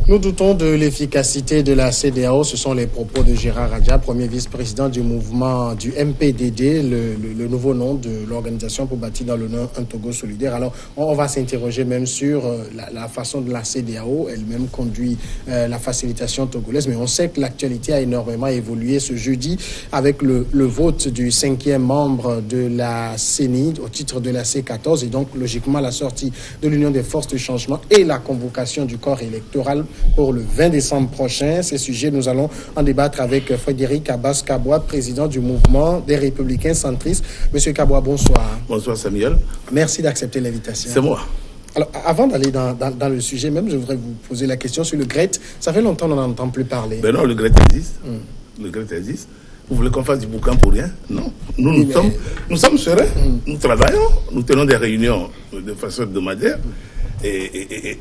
Nous doutons de l'efficacité de la CEDEAO. Ce sont les propos de Gérard Adja, premier vice-président du mouvement du MPDD, le nouveau nom de l'Organisation pour bâtir dans le Nord un Togo solidaire. Alors, on va s'interroger même sur la façon dont la CEDEAO elle-même conduit la facilitation togolaise. Mais on sait que l'actualité a énormément évolué ce jeudi avec le vote du 5e membre de la CENI au titre de la C14 et donc logiquement la sortie de l'Union des forces de changement et la convocation du corps électoral pour le 20 décembre prochain. Ces sujets, nous allons en débattre avec Frédéric Abbas-Kabwa, président du mouvement des Républicains centristes. Monsieur Kabwa, bonsoir. Bonsoir Samuel. Merci d'accepter l'invitation. C'est moi. Alors, avant d'aller dans le sujet même, je voudrais vous poser la question sur le GRET. Ça fait longtemps qu'on n'en entend plus parler. Ben non, le GRET existe. Le GRET existe. Vous voulez qu'on fasse du bouquin pour rien? Non. Nous sommes sereins. Nous travaillons. Nous tenons des réunions de façon hebdomadaire. Et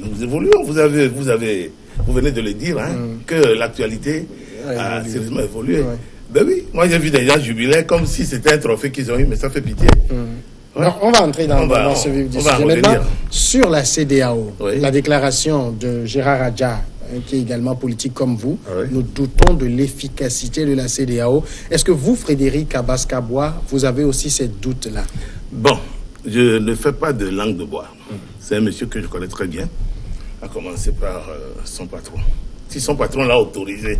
nous évoluons. Vous venez de le dire, que l'actualité a sérieusement évolué. Ouais. Ben oui, moi j'ai vu des gens jubiler comme si c'était un trophée qu'ils ont eu, mais ça fait pitié. Ouais. Alors, on va entrer dans ce vif du sujet. Maintenant, sur la CEDEAO, la déclaration de Gérard Adja, qui est également politique comme vous, nous doutons de l'efficacité de la CEDEAO. Est-ce que vous, Frédéric Abbas-Kabwa, vous avez aussi ces doutes-là? Bon, je ne fais pas de langue de bois. C'est un monsieur que je connais très bien, à commencer par son patron. Si son patron l'a autorisé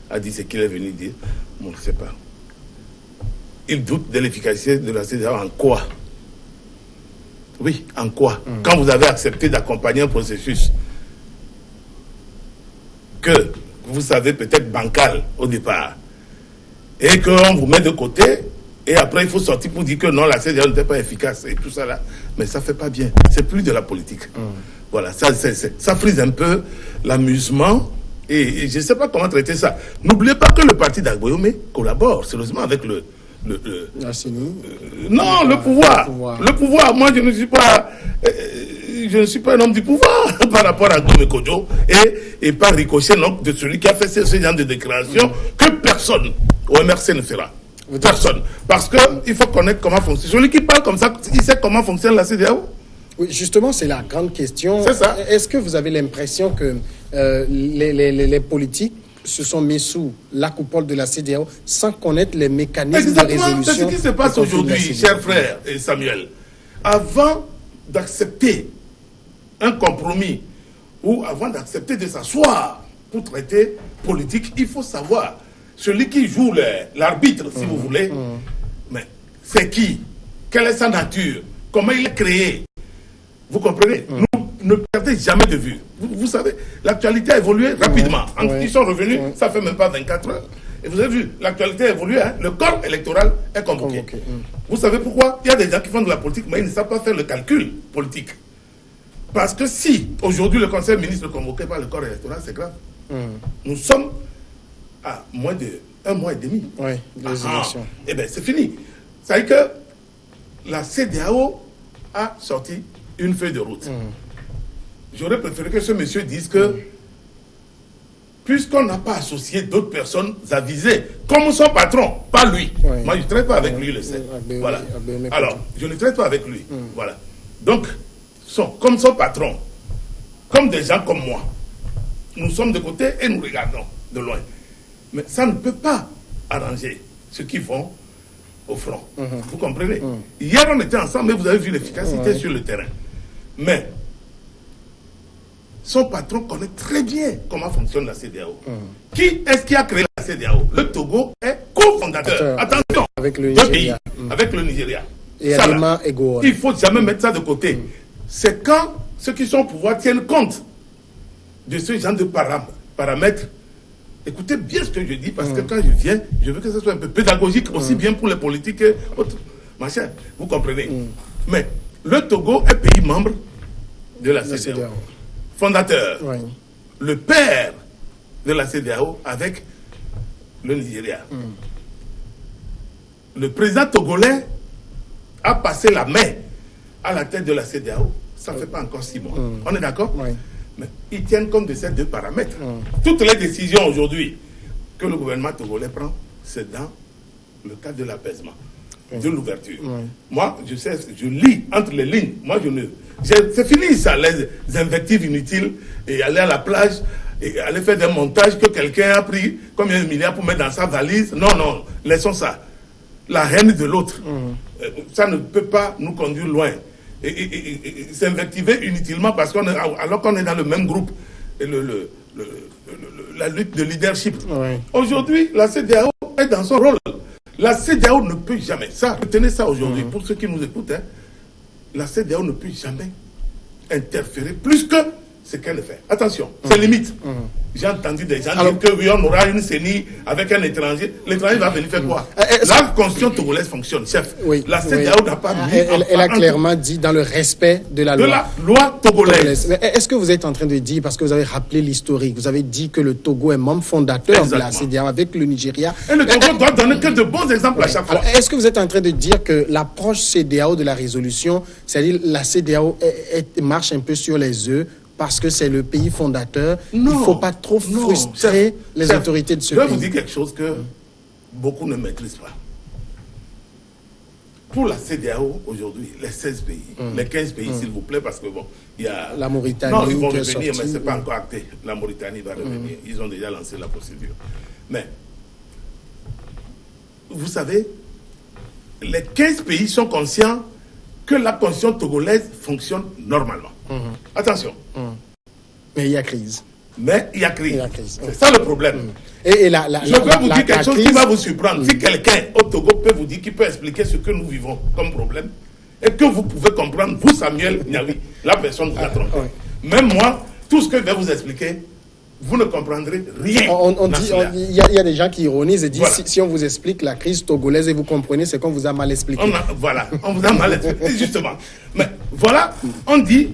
à dire ce qu'il est venu dire, on ne sait pas. Il doute de l'efficacité de la CEDEAO en quoi? Oui, en quoi? Quand vous avez accepté d'accompagner un processus que vous savez peut-être bancal au départ, et qu'on vous met de côté, et après il faut sortir pour dire que non, la CEDEAO n'était pas efficace, et tout ça là, mais ça fait pas bien. C'est plus de la politique. Voilà, ça frise un peu l'amusement, et je ne sais pas comment traiter ça. N'oubliez pas que le parti d'Agboyomé collabore sérieusement avec le pouvoir. Le pouvoir. Moi, je ne suis pas un homme du pouvoir par rapport à Gome Kodjo et par ricochet donc, de celui qui a fait ce genre de déclaration que personne au MRC ne fera. Personne. Parce qu'il faut connaître comment fonctionne. Celui qui parle comme ça, il sait comment fonctionne la CEDEAO. Oui, justement, c'est la grande question. C'est ça. Est-ce que vous avez l'impression que les politiques se sont mis sous la coupole de la CEDEAO sans connaître les mécanismes de résolution? C'est ce qui se passe aujourd'hui, chers frères et Samuel. Avant d'accepter un compromis ou avant d'accepter de s'asseoir pour traiter politique, il faut savoir celui qui joue l'arbitre, si vous voulez, mais c'est qui? Quelle est sa nature? Comment il est créé? Vous comprenez? Ne perdez jamais de vue. Vous savez, l'actualité a évolué rapidement. Ils sont revenus, ça fait même pas 24 heures. Et vous avez vu, l'actualité a évolué, le corps électoral est convoqué. Vous savez pourquoi? Il y a des gens qui font de la politique, mais ils ne savent pas faire le calcul politique. Parce que si, aujourd'hui, le Conseil ministre est convoqué par le corps électoral, c'est grave. Nous sommes à moins d'un mois et demi. Les élections. Eh bien, c'est fini. Ça veut dire que la CEDEAO a sorti une feuille de route. J'aurais préféré que ce monsieur dise que, puisqu'on n'a pas associé d'autres personnes avisées, comme son patron, pas lui. Moi, je ne traite pas avec lui, le sait. Voilà. Alors, je ne traite pas avec lui. Voilà. Donc, comme son patron, comme des gens comme moi, nous sommes de côté et nous regardons de loin. Mais ça ne peut pas arranger ceux qui vont au front. Vous comprenez? Hier, on était ensemble, mais vous avez vu l'efficacité sur le terrain. Mais son patron connaît très bien comment fonctionne la CEDEAO. Qui est-ce qui a créé la CEDEAO? Le Togo est cofondateur. Attention, avec le Nigeria. Avec le Nigeria. Et Adema Ego. Il faut jamais mettre ça de côté. C'est quand ceux qui sont au pouvoir tiennent compte de ce genre de paramètres. Écoutez bien ce que je dis, parce que quand je viens, je veux que ce soit un peu pédagogique, aussi bien pour les politiques et autres. Machin, vous comprenez? Mais le Togo est pays membre de la CEDEAO. Fondateur. Le père de la CEDEAO avec le Nigeria. Le président togolais a passé la main à la tête de la CEDEAO. Ça ne fait pas encore 6 mois. On est d'accord? Mais ils tiennent compte de ces deux paramètres. Toutes les décisions aujourd'hui que le gouvernement togolais prend, c'est dans le cadre de l'apaisement, de l'ouverture. Moi, je lis entre les lignes. Moi, C'est fini ça, les invectives inutiles et aller à la plage et aller faire des montages que quelqu'un a pris combien de milliards pour mettre dans sa valise. Non, non, laissons ça. La haine de l'autre, ça ne peut pas nous conduire loin. Et s'invectiver inutilement parce alors qu'on est dans le même groupe, la lutte de leadership. Ouais. Aujourd'hui, la CEDEAO est dans son rôle. La CEDEAO ne peut jamais, ça, retenez ça aujourd'hui, pour ceux qui nous écoutent, hein, la CEDEAO ne peut jamais interférer plus que ce qu'elle fait. Attention, c'est limite. J'ai entendu des gens dire que oui, on aura une CENI avec un étranger. L'étranger va venir faire quoi? La constitution togolaise fonctionne, chef. Oui, la CEDEAO n'a pas mis elle a clairement dit dans le respect de la loi. De la loi togolaise. Mais est-ce que vous êtes en train de dire, parce que vous avez rappelé l'historique, vous avez dit que le Togo est membre fondateur de la CEDEAO avec le Nigeria. Et le Togo doit donner que de bons exemples à chaque fois. Est-ce que vous êtes en train de dire que l'approche CEDEAO de la résolution, c'est-à-dire la CEDEAO marche un peu sur les œufs parce que c'est le pays fondateur, non, il ne faut pas trop frustrer les autorités de ce pays. Je vais vous dire quelque chose que beaucoup ne maîtrisent pas. Pour la CEDEAO, aujourd'hui, les 16 pays, les 15 pays, s'il vous plaît, parce que bon, il y a... La Mauritanie... Non, ils vont revenir, mais ce n'est pas encore acté. La Mauritanie va revenir. Ils ont déjà lancé la procédure. Mais, vous savez, les 15 pays sont conscients que la constitution togolaise fonctionne normalement. Attention. Mais il y a crise. Mais il y a crise. C'est ça le problème. Je vais vous dire quelque chose qui va vous surprendre. Si quelqu'un au Togo peut vous dire, qu'il peut expliquer ce que nous vivons comme problème, et que vous pouvez comprendre, vous Samuel Niaoui, la personne vous a trompé. Même moi, tout ce que je vais vous expliquer, vous ne comprendrez rien. Il y a des gens qui ironisent et disent, voilà, si on vous explique la crise togolaise et vous comprenez, c'est qu'on vous a mal expliqué. Voilà, on vous a mal expliqué, justement. Mais voilà, on dit,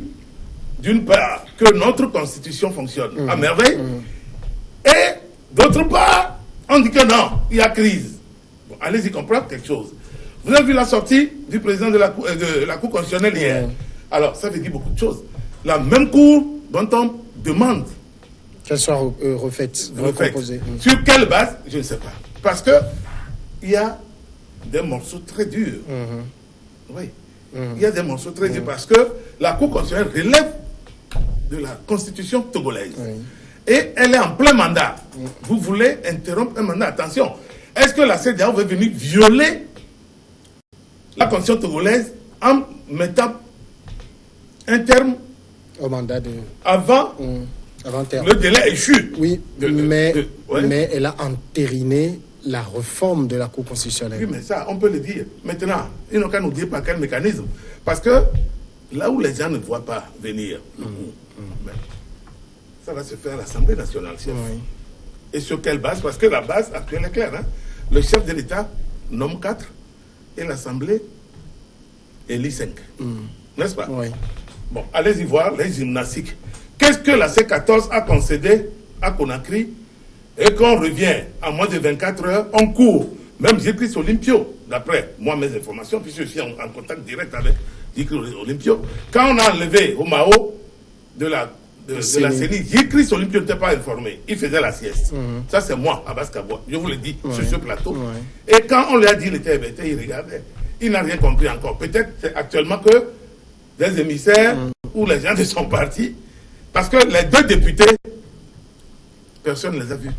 d'une part, que notre constitution fonctionne à merveille, et d'autre part, on dit que non, il y a crise. Bon, allez-y comprendre quelque chose. Vous avez vu la sortie du président de la Cour constitutionnelle hier. Alors, ça veut dire beaucoup de choses. La même Cour dont on demande qu'elle soit refaite, recomposée. Sur quelle base? Je ne sais pas. Parce que il y a des morceaux très durs. Oui. Il y a des morceaux très durs parce que la Cour constitutionnelle relève de la Constitution togolaise. Et elle est en plein mandat. Vous voulez interrompre un mandat. Attention. Est-ce que la CEDEAO veut venir violer la Constitution togolaise en mettant un terme au mandat avant le délai échu? Oui, mais elle a entériné la réforme de la Cour constitutionnelle. Oui, mais ça, on peut le dire. Maintenant, ils n'ont qu'à nous dire par quel mécanisme. Parce que là où les gens ne voient pas venir, ça va se faire à l'Assemblée nationale, chef. Et sur quelle base? Parce que la base actuelle est claire. Le chef de l'État nomme 4 et l'Assemblée élit 5. N'est-ce pas? Bon, allez-y voir les gymnastiques. Qu'est-ce que la C14 a concédé à Conakry et qu'on revient à moins de 24 heures, on court. Même Jekris Olympio, d'après moi mes informations, puisque je suis en contact direct avec Jekris Olympio, quand on a enlevé au Mao de la CENI, Jekris Olympio n'était pas informé. Il faisait la sieste. Ça c'est moi, Abbas Kaboua. Je vous le dis sur ce plateau. Et quand on lui a dit qu'il était hébété, il regardait. Il n'a rien compris encore. Peut-être c'est actuellement que des émissaires ou les gens de son parti, parce que les 2 députés, personne ne les a vus.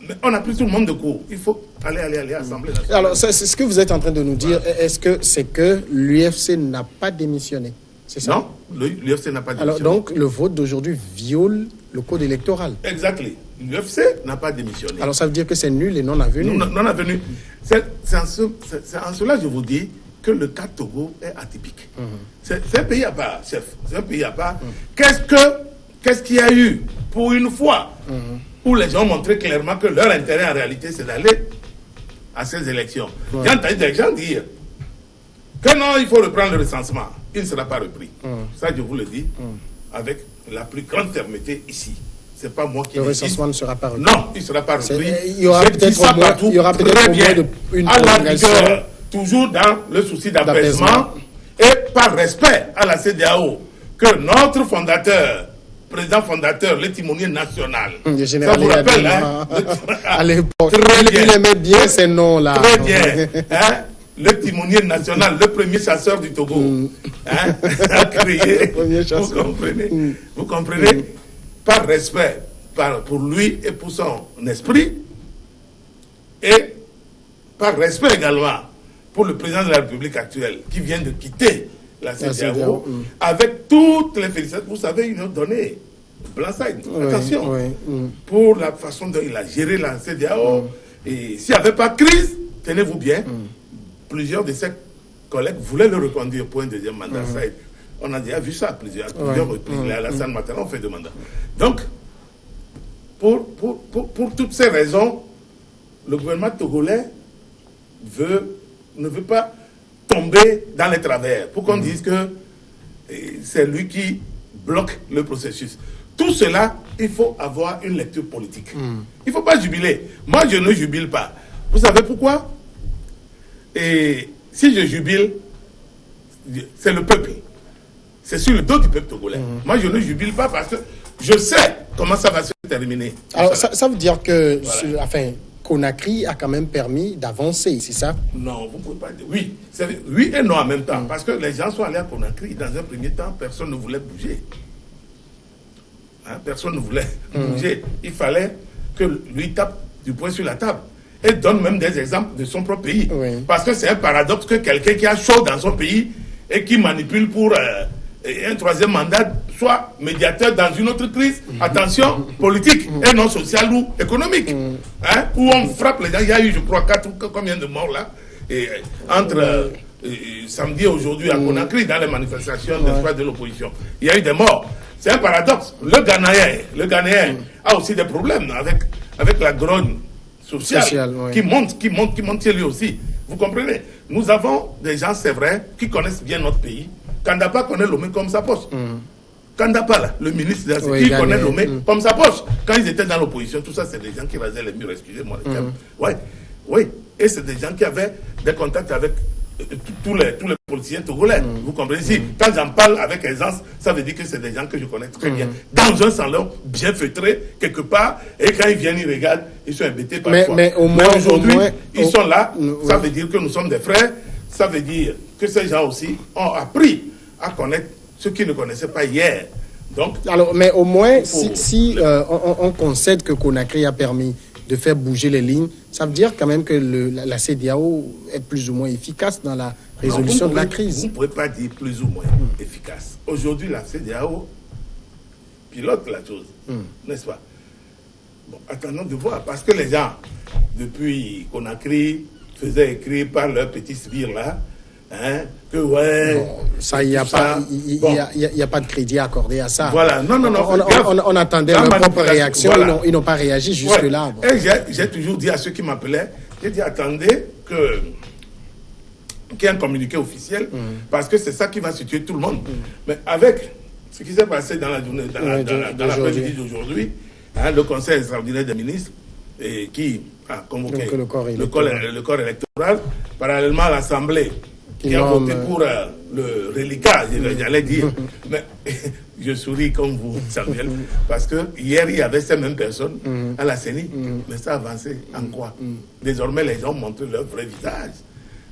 Mais on a pris tout le monde de court. Il faut aller à l'Assemblée nationale. Alors, c'est ce que vous êtes en train de nous dire. Est-ce que c'est que l'UFC n'a pas démissionné? C'est ça? Non, l'UFC n'a pas démissionné. Alors, donc, le vote d'aujourd'hui viole le code électoral. Exactement. L'UFC n'a pas démissionné. Alors, ça veut dire que c'est nul et non avenu. Non avenu. C'est en cela que je vous dis que le cas Togo est atypique. C'est un pays à part, chef. C'est un pays à part. Qu'est-ce qu'il y a eu pour une fois où les gens ont montré clairement que leur intérêt en réalité c'est d'aller à ces élections? J'ai entendu des gens dire que non, il faut reprendre le recensement. Il ne sera pas repris. Ça, je vous le dis avec la plus grande fermeté ici. C'est pas moi qui le recensement ne sera pas repris. Non, il ne sera pas repris. Il y aura peut-être une prolongation. Toujours dans le souci d'apaisement et par respect à la CEDEAO, que notre fondateur, président fondateur, le timonier national, ça vous rappelle, à l'époque, il aimait bien ces noms-là. Très bien. le timonier national, le premier chasseur du Togo, a créé, vous comprenez, par respect pour lui et pour son esprit, et par respect également pour le président de la République actuelle, qui vient de quitter la CEDEAO, avec toutes les félicitations. Vous savez, ils ont donné blanc-seing, attention, pour la façon dont il a géré la CEDEAO. Et s'il n'y avait pas de crise, tenez-vous bien, plusieurs de ses collègues voulaient le reconduire pour un deuxième mandat. On a déjà vu ça à plusieurs reprises. Alassane Ouattara ont fait deux mandats. Donc, pour toutes ces raisons, le gouvernement togolais ne veut pas tomber dans les travers pour qu'on dise que c'est lui qui bloque le processus. Tout cela, il faut avoir une lecture politique. Il ne faut pas jubiler. Moi, je ne jubile pas. Vous savez pourquoi? Et si je jubile, c'est le peuple. C'est sur le dos du peuple togolais. Moi, je ne jubile pas parce que je sais comment ça va se terminer. Alors, ça veut dire que, Conakry a quand même permis d'avancer, c'est ça? Non, vous ne pouvez pas dire. Oui, oui et non en même temps. Parce que les gens sont allés à Conakry. Dans un premier temps, personne ne voulait bouger. Personne ne voulait bouger. Il fallait que lui tape du poing sur la table. Et donne même des exemples de son propre pays. Parce que c'est un paradoxe que quelqu'un qui a chaud dans son pays et qui manipule pour un troisième mandat soit médiateur dans une autre crise, attention, politique et non sociale ou économique. Où on frappe les gens. Il y a eu, je crois, combien de morts là entre samedi et aujourd'hui à Conakry dans les manifestations de l'opposition. Il y a eu des morts. C'est un paradoxe. Le Ghanéen a aussi des problèmes avec la grogne sociale qui monte chez lui aussi. Vous comprenez? Nous avons des gens, c'est vrai, qui connaissent bien notre pays. Kandapa connaît Lomé comme sa poche. Kandapa, là, le ministre de la Sécurité, il connaît Lomé comme sa poche. Quand ils étaient dans l'opposition, tout ça, c'est des gens qui rasaient les murs, excusez-moi. Oui, et c'est des gens qui avaient des contacts avec tous les politiciens togolais. Vous comprenez? Si, quand j'en parle avec aisance, ça veut dire que c'est des gens que je connais très bien. Dans un salon bien feutré, quelque part, et quand ils viennent, ils regardent, ils sont embêtés parfois. Mais aujourd'hui, ils sont là, ça veut dire que nous sommes des frères, ça veut dire que ces gens aussi ont appris à connaître ce qu'ils ne connaissaient pas hier. Donc, alors, mais au moins, si on concède que Conakry a permis de faire bouger les lignes, ça veut dire quand même que la CEDEAO est plus ou moins efficace dans la résolution de la crise. Vous ne pouvez pas dire plus ou moins efficace. Aujourd'hui, la CEDEAO pilote la chose, n'est-ce pas? Bon, attendons de voir, parce que les gens, depuis Conakry, faisaient écrire par leurs petits sbires là, que ça, il n'y a pas de crédit accordé à ça. Voilà, non. On attendait leur propre réaction, voilà. Ils n'ont pas réagi jusque-là. Et j'ai toujours dit à ceux qui m'appelaient, j'ai dit attendez qu'il y ait un communiqué officiel, parce que c'est ça qui va situer tout le monde. Mais avec ce qui s'est passé dans la journée, dans l'après-midi d'aujourd'hui, le Conseil extraordinaire des ministres, qui a convoqué le corps électoral, parallèlement à l'Assemblée, qui a voté pour le reliquat, j'allais dire. Mais je souris comme vous, Samuel, parce que hier, il y avait ces mêmes personnes à la CENI, mais ça a avancé en quoi? Désormais, les gens montrent leur vrai visage,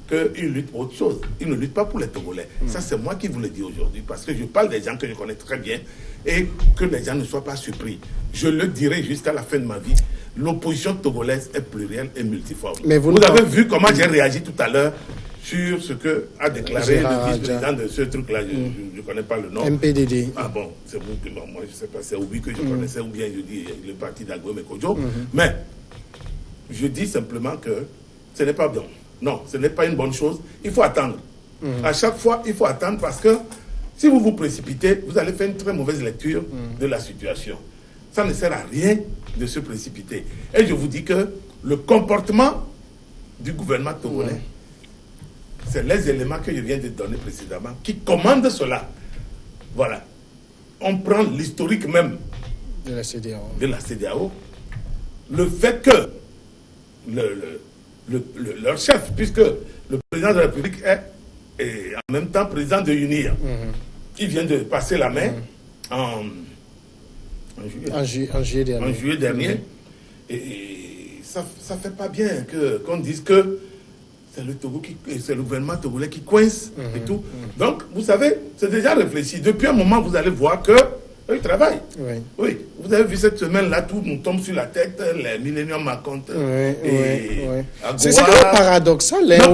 qu'ils luttent pour autre chose. Ils ne luttent pas pour les Togolais. Ça, c'est moi qui vous le dis aujourd'hui, parce que je parle des gens que je connais très bien, et que les gens ne soient pas surpris. Je le dirai jusqu'à la fin de ma vie. L'opposition togolaise est plurielle et multiforme. Mais vous avez vu comment j'ai réagi tout à l'heure sur ce que a déclaré le vice-président de ce truc-là. Je ne connais pas le nom. MPDD. Ah bon, c'est vous que moi je ne sais pas, c'est Obi que je connaissais, ou bien je dis le parti d'Agouem et Kodjo. Mais je dis simplement que ce n'est pas bon. Non, ce n'est pas une bonne chose. Il faut attendre. À chaque fois, il faut attendre, parce que si vous vous précipitez, vous allez faire une très mauvaise lecture de la situation. Ça ne sert à rien de se précipiter. Et je vous dis que le comportement du gouvernement togolais, c'est les éléments que je viens de donner précédemment qui commandent cela. Voilà. On prend l'historique même de la CEDEAO. Le fait que leur chef, puisque le président de la République est en même temps président de l'UNIR, qui vient de passer la main en juillet dernier. Et ça ne fait pas bien qu'on dise que c'est le Togo c'est le gouvernement togolais qui coince et tout. Donc, vous savez, c'est déjà réfléchi. Depuis un moment, vous allez voir que ils travaillent. Oui. Oui. Vous avez vu cette semaine-là, tout nous tombe sur la tête, les Millennium Account. C'est quand même paradoxal. Non,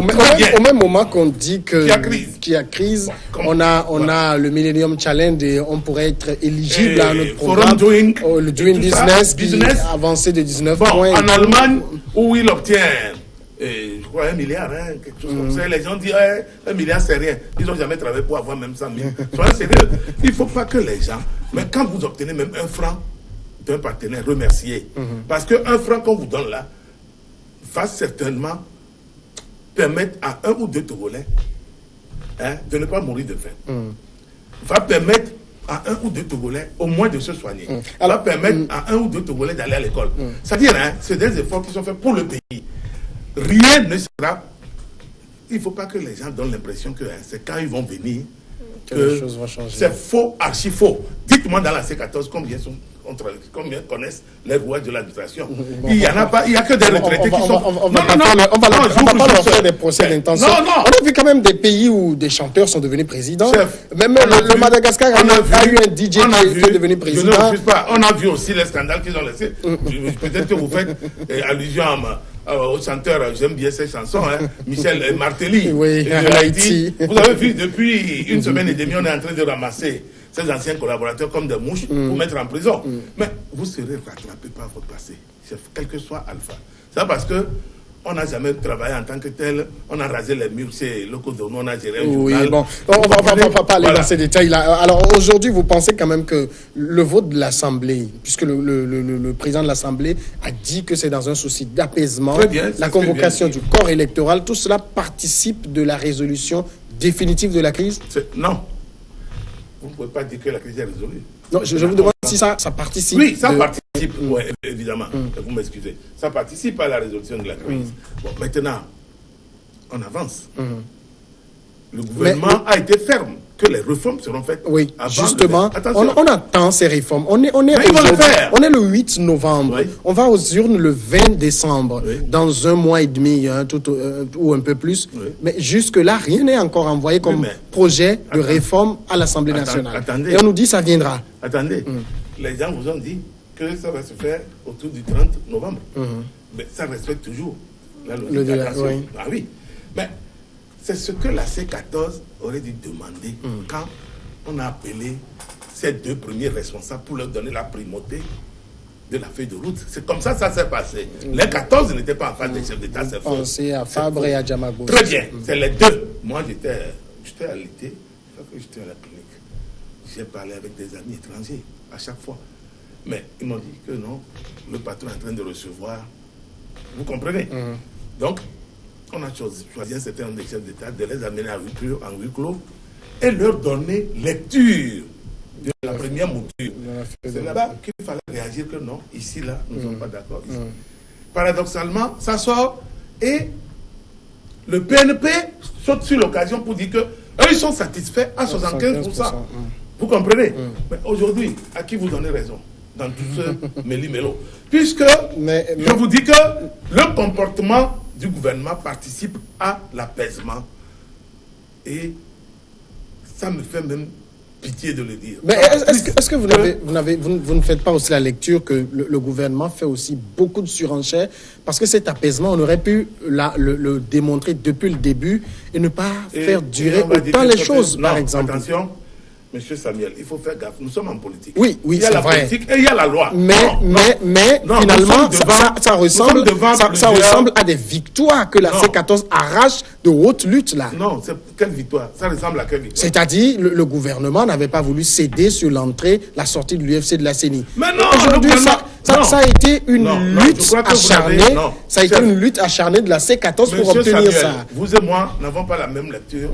au même moment qu'on dit qu'il y a crise, on a le Millennium Challenge et on pourrait être éligible à notre programme. Le Doing Business qui a avancé de 19 points. En Allemagne, où il obtient... je crois 1 milliard, quelque chose comme ça. Les gens disent 1 milliard, c'est rien. Ils n'ont jamais travaillé pour avoir même 100 000. Soyez sérieux. Il ne faut pas que les gens, mais quand vous obtenez même 1 franc d'un partenaire, remerciez. Parce que 1 franc qu'on vous donne là va certainement permettre à 1 ou 2 Togolais de ne pas mourir de faim. Va permettre à 1 ou 2 Togolais au moins de se soigner. Va permettre à 1 ou 2 Togolais d'aller à l'école. C'est-à-dire, c'est des efforts qui sont faits pour le pays. Rien ne sera... Il ne faut pas que les gens donnent l'impression que c'est quand ils vont venir que les choses vont changer. C'est faux, archi faux. Dites-moi dans la C14 combien connaissent les rouages de l'administration. Il n'y en a pas, il n'y a que des retraités qui sont... On va pas leur faire des procès d'intention. On a vu quand même des pays où des chanteurs sont devenus présidents. Même le Madagascar a eu un DJ qui est devenu président. Je ne refuse pas. On a vu aussi les scandales qu'ils ont laissés. Peut-être que vous faites allusion au chanteur, j'aime bien ces chansons, Michel Martelly. Oui, Haïti. Vous avez vu, depuis une semaine et demie, on est en train de ramasser ces anciens collaborateurs comme des mouches pour mettre en prison. Mais vous serez rattrapé par votre passé, quel que soit Alpha. C'est parce que on n'a jamais travaillé en tant que tel, on a rasé les murs, c'est le code de nous, on a géré un journal. Oui, bon, on va pas aller dans ces détails-là. Alors aujourd'hui, vous pensez quand même que le vote de l'Assemblée, puisque le président de l'Assemblée a dit que c'est dans un souci d'apaisement, la convocation du corps électoral, tout cela participe de la résolution définitive de la crise? Non. Vous ne pouvez pas dire que la crise est résolue. Non, je vous demande si ça participe. Oui, ça participe, oui, évidemment. Vous m'excusez. Ça participe à la résolution de la crise. Bon, maintenant, on avance. Le gouvernement a été ferme que les réformes seront faites. Oui, justement, on attend ces réformes. On est le 8 novembre. Oui. On va aux urnes le 20 décembre, dans 1 mois et demi, ou un peu plus. Oui. Mais jusque-là, rien n'est encore envoyé comme projet de réforme à l'Assemblée nationale. Attendez. Et on nous dit que ça viendra. Attendez, les gens vous ont dit que ça va se faire autour du 30 novembre. Mais ça respecte toujours la logique. Ah oui, mais c'est ce que la C14 aurait dû demander quand on a appelé ces 2 premiers responsables pour leur donner la primauté de la feuille de route. C'est comme ça s'est passé. Les 14 n'étaient pas en face des chefs d'État. C'est pensez à Fabre et à Diamago. Très bien, c'est les 2. Moi, j'étais à l'été, j'étais à la clinique. J'ai parlé avec des amis étrangers à chaque fois. Mais ils m'ont dit que non, le patron est en train de recevoir. Vous comprenez? Donc, on a choisi un certain nombre de chefs d'État de les amener en huis clos et leur donner lecture de la première mouture. C'est là-bas qu'il fallait réagir que non, ici, là, nous ne sommes pas d'accord. Paradoxalement, ça sort et le PNP saute sur l'occasion pour dire que ils sont satisfaits à 75%. Vous comprenez? Mais aujourd'hui, à qui vous donnez raison dans tout ce méli-mélo? Puisque je vous dis que le comportement du gouvernement participe à l'apaisement. Et ça me fait même pitié de le dire. Mais est-ce que vous ne faites pas aussi la lecture que le gouvernement fait aussi beaucoup de surenchères? Parce que cet apaisement, on aurait pu le démontrer depuis le début et ne pas faire durer autant les choses, par exemple. Attention, Monsieur Samuel, il faut faire gaffe. Nous sommes en politique. Oui, il y a la politique et il y a la loi. Mais finalement, ça ressemble à des victoires que la C14 arrache de haute lutte là. Non, quelle victoire? Ça ressemble à quelle victoire? C'est-à-dire, le gouvernement n'avait pas voulu céder sur la sortie de l'UFC de la CENI. Mais non, aujourd'hui, ça a été une lutte acharnée. Ça a été une lutte acharnée de la C14 pour obtenir ça. Vous et moi n'avons pas la même lecture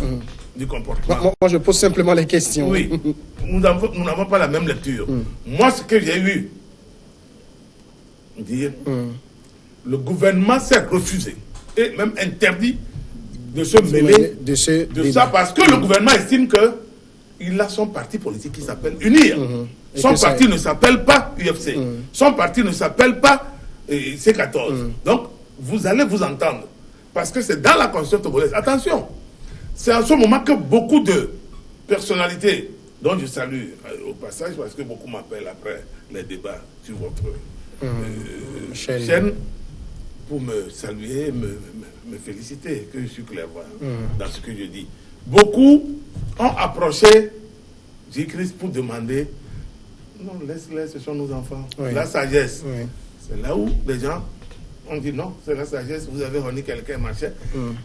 du comportement. Moi, je pose simplement les questions. Oui, nous n'avons pas la même lecture. Moi, ce que j'ai eu, dire, le gouvernement s'est refusé et même interdit de se mêler de ça parce que le gouvernement estime qu'il a son parti politique qui s'appelle UNIR. Son parti ne s'appelle pas UFC. Son parti ne s'appelle pas C14. Donc, vous allez vous entendre. Parce que c'est dans la constitution togolaise. Attention, c'est à ce moment que beaucoup de personnalités, dont je salue au passage, parce que beaucoup m'appellent après les débats sur votre chaîne, pour me saluer, me féliciter, que je suis clairvoyant dans ce que je dis. Beaucoup ont approché J-Christ pour demander, non, laisse-les, ce sont nos enfants. Oui. La sagesse. Oui. C'est là où les gens ont dit non, c'est la sagesse, vous avez remis quelqu'un, machin.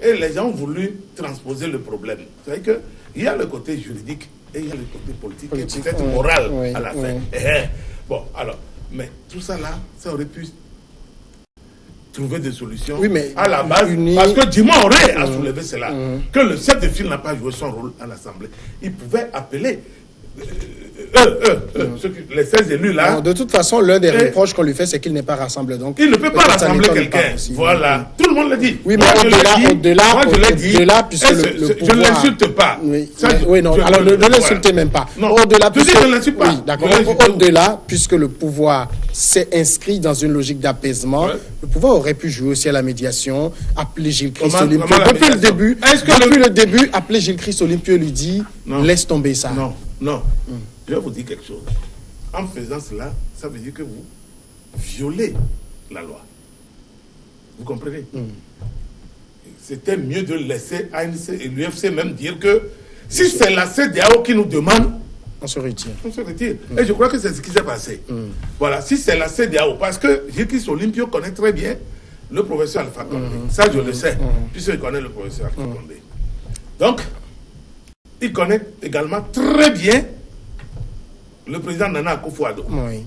Et les gens ont voulu transposer le problème. C'est-à-dire qu'il y a le côté juridique et il y a le côté politique et peut-être moral à la fin. Bon, alors, mais tout ça là, ça aurait pu trouver des solutions à la base. Parce que Dima aurait à soulever cela. Que le chef de file n'a pas joué son rôle à l'Assemblée. Il pouvait appeler les 16 élus là. Non, de toute façon, l'un des reproches qu'on lui fait, c'est qu'il n'est pas rassemblé. Donc, il ne peut pas rassembler quelqu'un. Voilà. Tout le monde l'a dit. Oui, mais au-delà, puisque le pouvoir... Je ne l'insulte pas. Oui, non. Alors, ne l'insultez même pas. Au-delà, puisque... Je ne l'insulte pas. Oui, d'accord. Au-delà, puisque le pouvoir s'est inscrit dans une logique d'apaisement, le pouvoir aurait pu jouer aussi à la médiation, appeler Gilles-Christ Olympio. Depuis le début, appeler Gilles-Christ Olympio et lui dit, laisse tomber ça. Non. Je vais vous dire quelque chose. En faisant cela, ça veut dire que vous violez la loi. Vous comprenez? C'était mieux de laisser ANC et l'UFC même dire que si c'est la CEDEAO qui nous demande, on se retire. Et je crois que c'est ce qui s'est passé. Voilà, si c'est la CEDEAO, parce que Gilles-Christ Olympio connaît très bien le professeur Alpha Condé. Ça, je le sais, puisqu'il connaît le professeur Alpha Condé. Donc, il connaît également très bien le président Nana Akufo-Addo. Oui.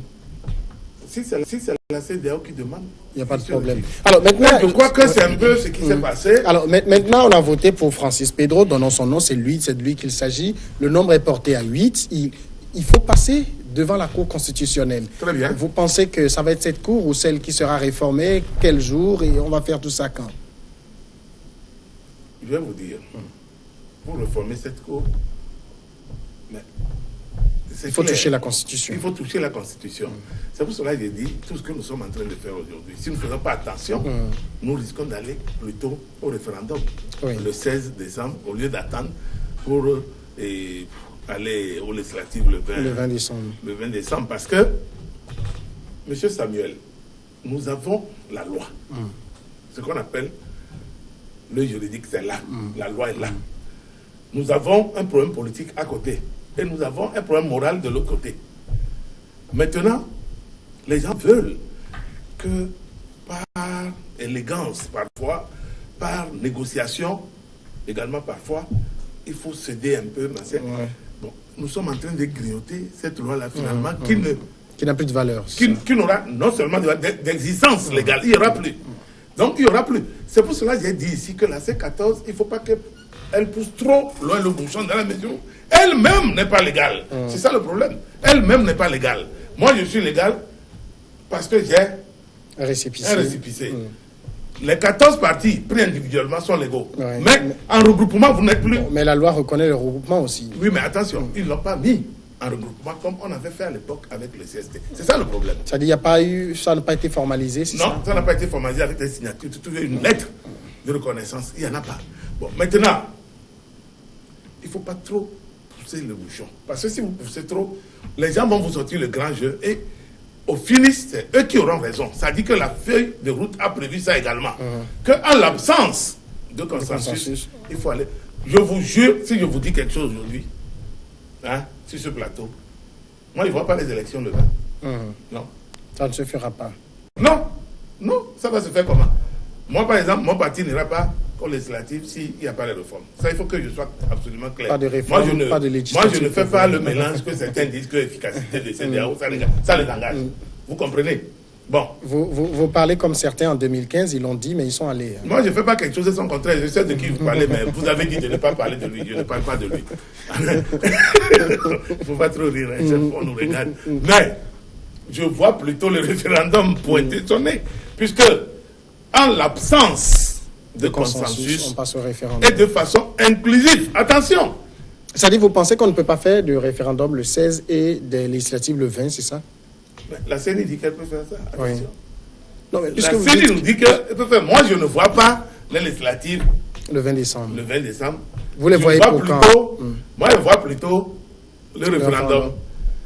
Si c'est la CEDEAO qui demande, il n'y a pas de problème. Alors maintenant, je crois que c'est un peu ce qui s'est passé. Alors maintenant, on a voté pour Francis Pedro, donnons son nom, c'est de lui qu'il s'agit. Le nombre est porté à 8. Il faut passer devant la Cour constitutionnelle. Très bien. Vous pensez que ça va être cette Cour ou celle qui sera réformée? Quel jour? Et on va faire tout ça quand? Je vais vous dire. Pour réformer cette Cour, il faut toucher la Constitution. Il faut toucher la Constitution. C'est pour cela que j'ai dit tout ce que nous sommes en train de faire aujourd'hui. Si nous ne faisons pas attention, nous risquons d'aller plutôt au référendum le 16 décembre, au lieu d'attendre pour aller aux législatives le 20 décembre. Le 20 décembre, parce que, M. Samuel, nous avons la loi. Ce qu'on appelle le juridique, c'est là. La loi est là. Nous avons un problème politique à côté. Et nous avons un problème moral de l'autre côté. Maintenant, les gens veulent que par élégance, parfois, par négociation, également parfois, il faut céder un peu. Bon, nous sommes en train de grignoter cette loi-là, finalement, qui n'a plus de valeur. Qui n'aura non seulement d'existence légale, il n'y aura plus. Donc, il n'y aura plus. C'est pour cela que j'ai dit ici que la C14, il ne faut pas qu'elle pousse trop loin le bouchon dans la mesure. Elle-même n'est pas légale. C'est ça le problème. Elle-même n'est pas légale. Moi, je suis légal parce que j'ai un récépissé. Les 14 partis pris individuellement sont légaux. Mais en regroupement, vous n'êtes plus. Mais la loi reconnaît le regroupement aussi. Oui, mais attention, ils ne l'ont pas mis en regroupement comme on avait fait à l'époque avec le CST. C'est ça le problème. C'est-à-dire ça n'a pas été formalisé, c'est ça? Non, ça n'a pas été formalisé avec des signatures. Tu trouves une lettre de reconnaissance. Il n'y en a pas. Bon, maintenant, il ne faut pas trop pousser le bouchon. Parce que si vous poussez trop, les gens vont vous sortir le grand jeu et au finish, c'est eux qui auront raison. Ça dit que la feuille de route a prévu ça également. Qu'en l'absence de consensus, il faut aller. Je vous jure, si je vous dis quelque chose aujourd'hui, sur ce plateau, moi, je ne vois pas les élections le 20. Non. Ça ne se fera pas. Non, ça va se faire comment? Moi, par exemple, mon parti n'ira pas aux législatives s'il n'y a pas de réforme. Ça, il faut que je sois absolument clair. Pas de réforme, pas de législative. Moi, je ne fais pas le mélange que certains disent que l'efficacité de CEDEAO, ça les engage. Vous comprenez? Bon. Vous parlez comme certains en 2015, ils l'ont dit, mais ils sont allés. Moi, je ne fais pas quelque chose de son contraire. Je sais de qui vous parlez, mais vous avez dit de ne pas parler de lui. Je ne parle pas de lui. Il ne faut pas trop rire, chef, on nous regarde. Mais je vois plutôt le référendum pointer son nez, puisque en l'absence de consensus, on passe au référendum. Et de façon inclusive. Attention. C'est-à-dire, vous pensez qu'on ne peut pas faire de référendum le 16 et des législatives le 20, c'est ça? La CENI dit qu'elle peut faire ça. Attention. Oui. Non, mais la CENI nous dit qu'elle peut faire. Moi, je ne vois pas les législatives. Le 20 décembre. Le 20 décembre. Vous les voyez pour quand? Moi, je vois plutôt le référendum.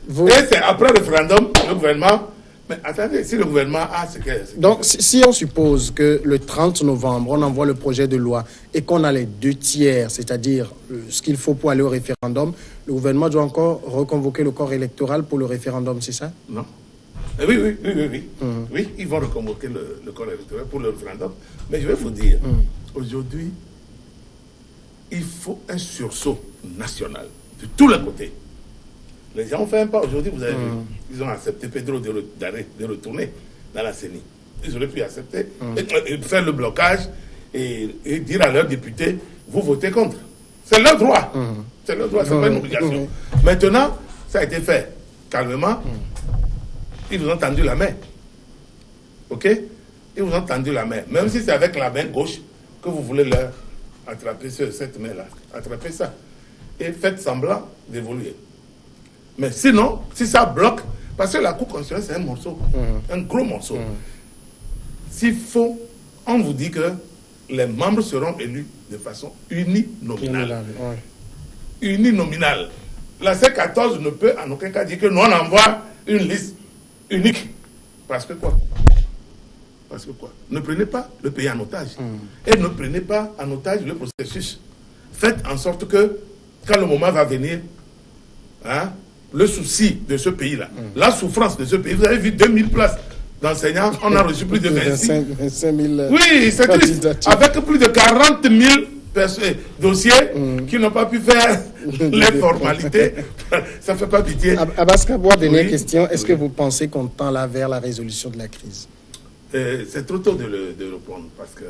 Vous... Et c'est après le référendum, le gouvernement... Mais attendez, si le gouvernement a ce que... Donc, si on suppose que le 30 novembre, on envoie le projet de loi et qu'on a les 2 tiers, c'est-à-dire ce qu'il faut pour aller au référendum, le gouvernement doit encore reconvoquer le corps électoral pour le référendum, c'est ça? Non. Oui. Oui, ils vont reconvoquer le corps électoral pour le référendum. Mais je vais vous dire, aujourd'hui, il faut un sursaut national de tous les côtés. Les gens ont fait un pas aujourd'hui, vous avez vu. Ils ont accepté Pedro de retourner dans la CENI. Ils auraient pu accepter et faire le blocage et dire à leurs députés, vous votez contre. C'est leur droit. C'est leur droit, c'est pas une obligation. Maintenant, ça a été fait calmement. Ils vous ont tendu la main. OK? Ils vous ont tendu la main. Même si c'est avec la main gauche que vous voulez leur attraper cette main-là. Attrapez ça. Et faites semblant d'évoluer. Mais sinon, si ça bloque, parce que la Cour constitutionnelle, c'est un morceau, un gros morceau. S'il faut, on vous dit que les membres seront élus de façon uninominale. Uninominale. La C14 ne peut en aucun cas dire que nous, on envoie une liste unique. Parce que quoi? Parce que quoi? Ne prenez pas le pays en otage. Et ne prenez pas en otage le processus. Faites en sorte que, quand le moment va venir, le souci de ce pays-là, la souffrance de ce pays. Vous avez vu 2000 places d'enseignants, on a reçu plus de 25 000. Oui, c'est triste. Avec plus de 40 000 dossiers qui n'ont pas pu faire les formalités. Ça ne fait pas pitié. Abbas Kabwa, dernière question. Est-ce que vous pensez qu'on tend là vers la résolution de la crise? C'est trop tôt de répondre parce que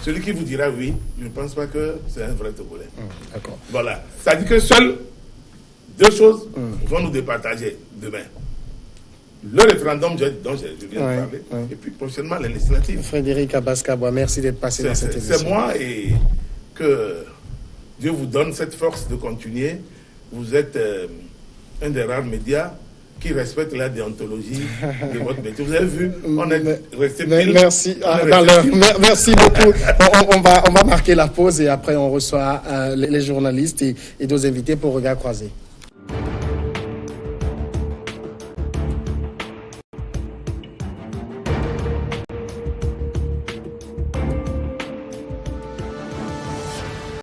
celui qui vous dira oui, je ne pense pas que c'est un vrai Togolais. D'accord. Voilà. Ça dit que seuls 2 choses vont nous départager demain. Le référendum dont je viens de parler, et puis prochainement les législatives. Frédéric Abbas Kabwa, merci d'être passé dans cette émission. C'est moi et que Dieu vous donne cette force de continuer. Vous êtes un des rares médias qui respecte la déontologie de votre métier. Vous avez vu, on est resté... Merci. Merci beaucoup. On va marquer la pause et après on reçoit les journalistes et d'autres invités pour Regard Croisé.